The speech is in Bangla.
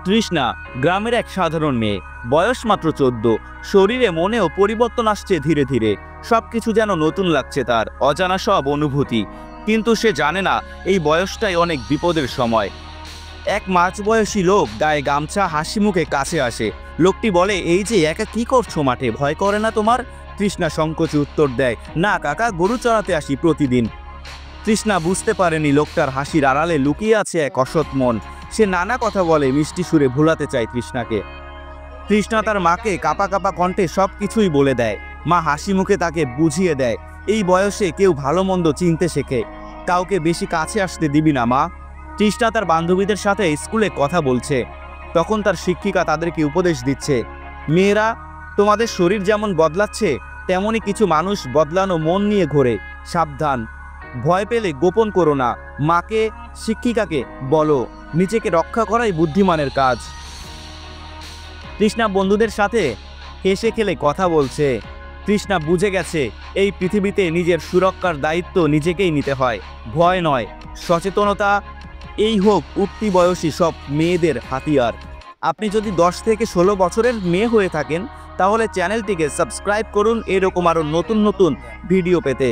তৃষ্ণা গ্রামের এক সাধারণ মেয়ে, বয়স মাত্র 14। শরীরে মনেও পরিবর্তন আসছে ধীরে ধীরে। সবকিছু যেন নতুন লাগছে তার, অজানা সব অনুভূতি। কিন্তু সে জানে না এই বয়সটাই অনেক বিপদের সময়। এক মাঝবয়সী লোক গায়ে গামছা হাসি মুখে কাছে আসে। লোকটি বলে, এই যে একা কি করছো মাঠে, ভয় করে না তোমার? তৃষ্ণা সংকোচে উত্তর দেয়, না কাকা, গরু চড়াতে আসি প্রতিদিন। তৃষ্ণা বুঝতে পারেনি লোকটার হাসির আড়ালে লুকিয়ে আছে এক অসৎ মন। সে নানা কথা বলে, মিষ্টি সুরে ভোলাতে চায় তৃষ্ণাকে। তৃষ্ণা তার মাকে কাপা কাপা কণ্ঠে সব কিছুই বলে দেয়। মা হাসি মুখে তাকে বুঝিয়ে দেয়, এই বয়সে কেউ ভালো মন্দ চিনতে শেখে, কাউকে বেশি কাছে আসতে দিবি না মা। তৃষ্ণা তার বান্ধবীদের সাথে স্কুলে কথা বলছে, তখন তার শিক্ষিকা তাদেরকে উপদেশ দিচ্ছে, মেয়েরা, তোমাদের শরীর যেমন বদলাচ্ছে তেমনই কিছু মানুষ বদলানো মন নিয়ে ঘোরে, সাবধান। ভয় পেলে গোপন করো না, মাকে, শিক্ষিকাকে বলো, নিজেকে রক্ষা করাই বুদ্ধিমানের কাজ। তৃষ্ণা বন্ধুদের সাথে হেসে খেলে কথা বলছে। তৃষ্ণা বুঝে গেছে এই পৃথিবীতে নিজের সুরক্ষার দায়িত্ব নিজেকেই নিতে হয়, ভয় নয়, সচেতনতা। এই হোক উঠতি বয়সী সব মেয়েদের হাতিয়ার। আপনি যদি 10 থেকে 16 বছরের মেয়ে হয়ে থাকেন তাহলে চ্যানেলটিকে সাবস্ক্রাইব করুন এরকম আরও নতুন নতুন ভিডিও পেতে।